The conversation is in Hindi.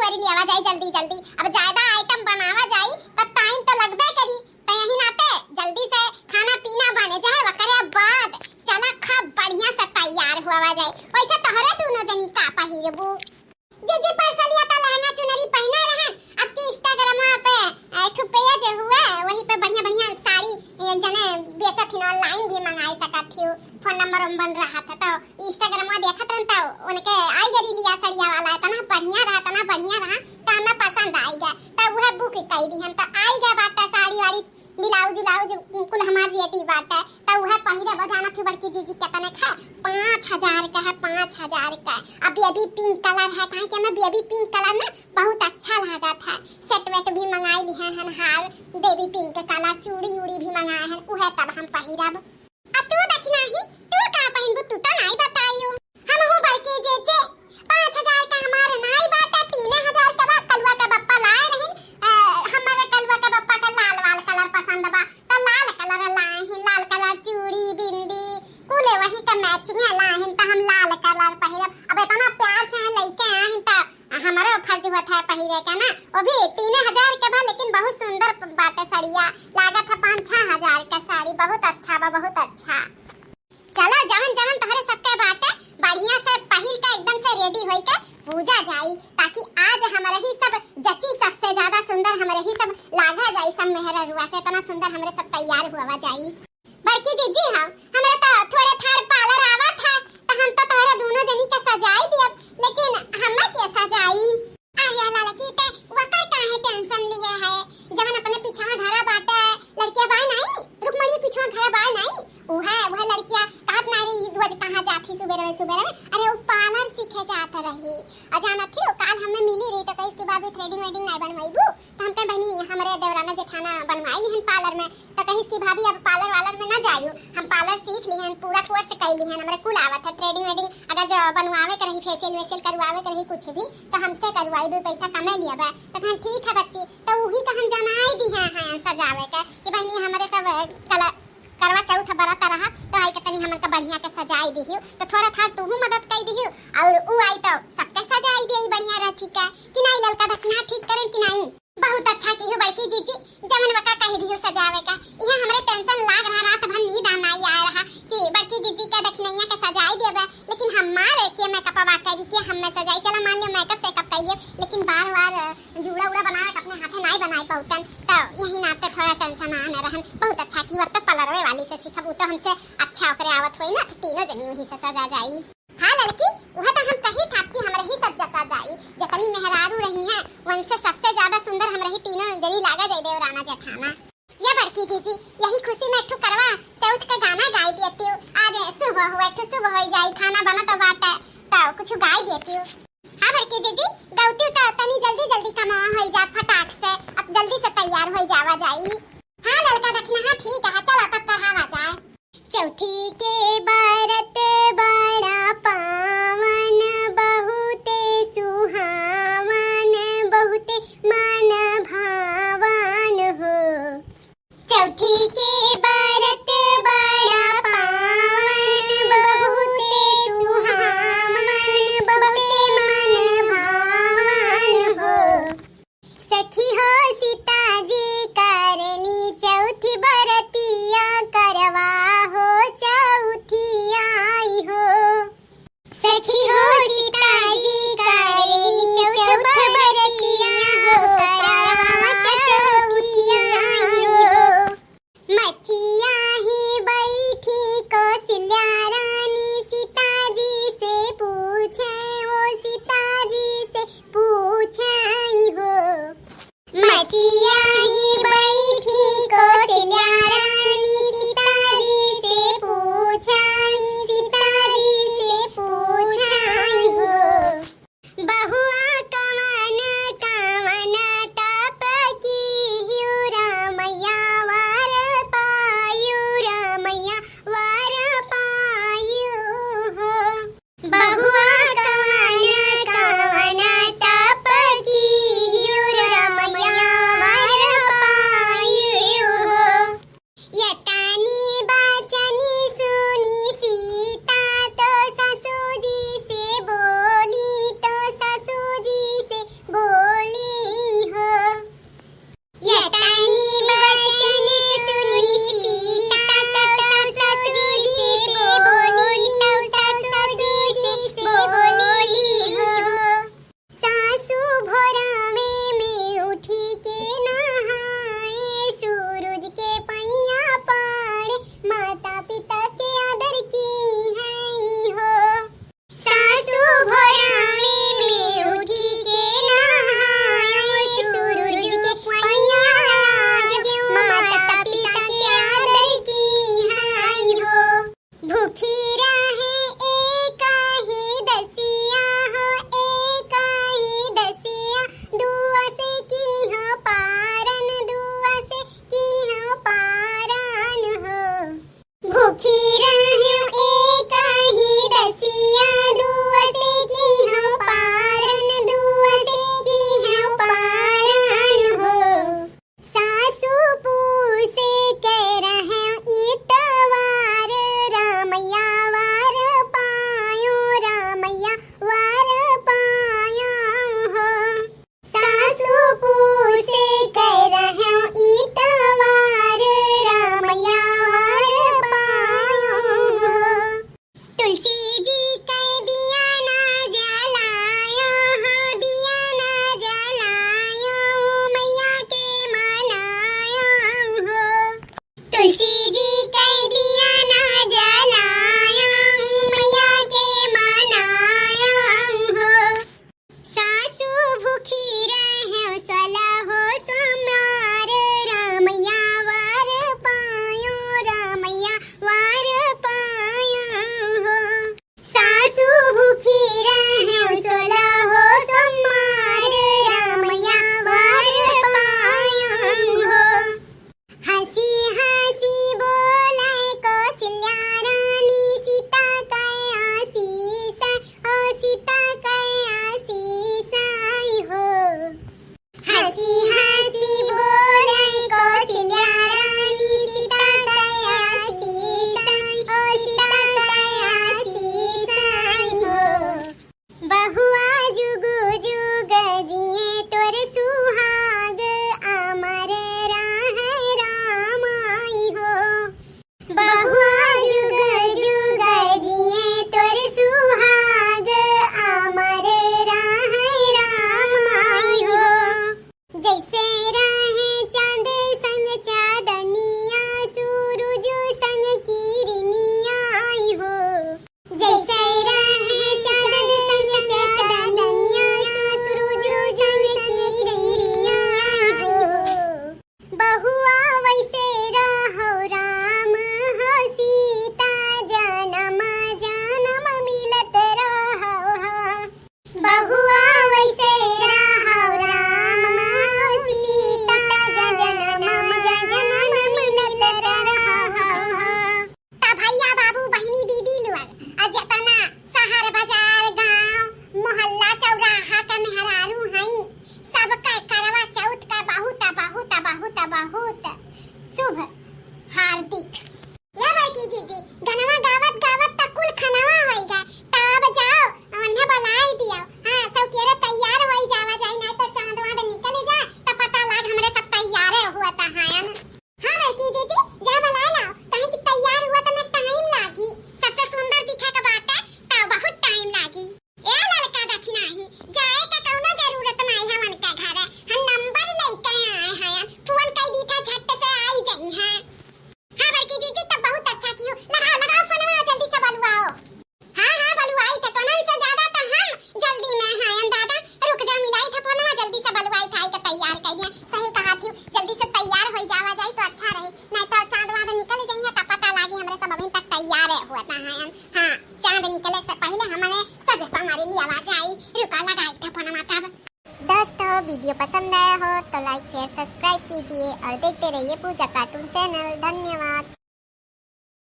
करी लियावा जाई जल्दी जल्दी। अब ज्यादा आइटम बनावा जाई तब टाइम तो लगबे करी, तो यही नाते जल्दी से खाना पीना बने जाए, वकरे बाद चला खा बढ़िया से तैयार हुआ जाए। वैसे तोहरे दोनों जनी का पहिरबू जे परसलिया ता लहंगा चुनरी पहना रहन, अब के इंस्टाग्राम पे एक पेज जो हुआ वही पे बढ़िया बढ़िया साड़ी जने बेचत थी, ऑनलाइन भी मंगाई सकत थी। फोन नंबर बन रहा था तो इंस्टाग्राम में देखत रहन तो उनके आई गरी लिया सड़िया वाला तना बढ़िया रहा तो हमें पसंद आई गया तो वह बुक कर दी हम, तो आई गया बाटा साड़ी वाड़ी ब्लाउज ब्लाउज कुल हमार रेडी बाटा, तो वह पहिरे बजाना थी बड़की जीजी कितने का 5000 का है, 5000 का। अब बेबी पिंक कलर है, कहीं के मैं बेबी पिंक कलर ना बहुत अच्छा लगा था। सेट वेट भी मंगाई ली है हार बेबी पिंक कलर, चूड़ी उड़ी भी मंगाए हैं, उहे तब हम पहिरब। अब तू देखना ही तू का पहिनबू, तू तो नहीं बताइयो। हम हो बड़की जीजी 5000 का हमारे नहीं बाटा, 3000 का बा कलवा का बप्पा लाए रहन। हमारे कलवा का बप्पा का लाल वाल कलर पसंद बा तो लाल कलर लाए हैं, लाल कलर चूड़ी बिंदी कुले वही का मैचिंग लाए हैं, तो हम लाल कलर पहिरब। अब इतना प्यार से लेके आए हैं तो हमारा फर्ज होता है पहिरे का ना। वो भी 3000 का बा, लेकिन बहुत सुंदर बात है साड़िया, लागत है 5-6 हजार का साड़ी, बहुत अच्छा बा बहुत अच्छा। चला जवन जवन तोहरे सबके बाटे बढ़िया से पहिर के एकदम से रेडी होई के पूजा जाई, ताकि आज हमारे ही सब जची सबसे ज्यादा सुंदर हमारे ही सब लागा जाई, सब मेहरा रुआ से इतना सुंदर हमरे सब तैयार हुआ जाई। बड़की जीजी हमरा तो थोड़े थार पार्लर आवा था तो हम तो तोहरा दोनों जनी के सजाई दियब, लेकिन हमें के सजाई आया लड़की ते वकर काहे टेंशन लिए है, जवन अपने पीछा घरा बाटे लड़कियां बा नहीं रुकमणी पीछा घरा बा नहीं, वह लड़कियां कहत नारी रोज कहां जाती सुबह में, अरे वो पार्लर सीखे जात रही। अजाना थी वो काल हमें मिली रही तो कहीं इसकी भाभी थ्रेडिंग वेडिंग नहीं बनवाईबू, तो हम कह बहनी हमरे देवराना जेठाना बनवाई ली हन पार्लर में, तो कहीं इसकी भाभी अब पार्लर वालर में ना जाइयो, हम पार्लर सीख ली हन, पूरा कोर्स कर ली हन, हमरे कुल आवत है थ्रेडिंग वेडिंग। अगर जो बनवावे के रही फेशियल वेशियल करवावे के रही कुछ भी तो हमसे करवाई दो, पैसा कमा लिया बा। तो कहा ठीक है बच्ची, तो वही का हम जनाई दी हैं सजावे के कि बहनी हमारे सब कलर करवा चौथ बरत रहा तो आई के तनी हमन का बढ़िया के सजाई दिहियो, तो थोड़ा थार तू मदद कर दिहियो और उ आई तो सबके सजाई देई बढ़िया रची का कि नहीं ललका दखना ठीक करें कि नहीं। बहुत अच्छा की हो बड़की जीजी, जमन वका कह दियो सजावे का, यह हमरे टेंशन लाग रहा रात भर नींद नहीं आ रहा कि बड़की जीजी का दखनैया के सजाई देबे, लेकिन हमारे के मेकअप बा करी के हम में सजाई चला मान लियो मेकअप से कब करिए, लेकिन बार-बार जुड़ा उड़ा बनावे अपने हाथे नहीं बनाई पाउतन, तो यही नाते थोड़ा टेंशन आने रहन। बहुत अच्छा की वर्त पलरवे वाली से सीखब, तो हमसे अच्छा ओकरे आवत होई ना, तो तीनों जनी वही से सजा जाई। हां लड़की वह तो हम कही था कि हमरे ही सब जचा जाई, जतनी मेहरारू रही हैं उनसे सबसे ज्यादा सुंदर हमरे ही तीनों जनी लागा जाई देवराना जेठाना। ये बड़की जीजी यही खुशी में एक करवा चौथ का गाना गाई देती हूँ, आज सुबह हुआ एक सुबह हो जाई खाना बना तो बात तो कुछ गाई देती हूँ। हाँ बड़की जीजी गौती तो तनी जल्दी जल्दी कमा हो जा फटाक से, अब जल्दी से तैयार हो जावा जाई। हाँ लड़का रखना हाँ ठीक है, चला तब पढ़ावा जाए। चौथी के बरत बड़ा पावन बहुते सुहावन बहुते मन भावन हो, चौथी के बरत बड़ा पावन बहुते सुहावन बहुते मन भावन हो, सखी हो सीता जी करली चौथी बरतिया करवा हो चौ हैं। हाँ, चांद निकले से पहले हमारे सज हमारे लिए आवाज आई, रुका लगाई था फोन तब। दोस्तों वीडियो पसंद आया हो तो लाइक शेयर सब्सक्राइब कीजिए और देखते रहिए पूजा कार्टून चैनल। धन्यवाद।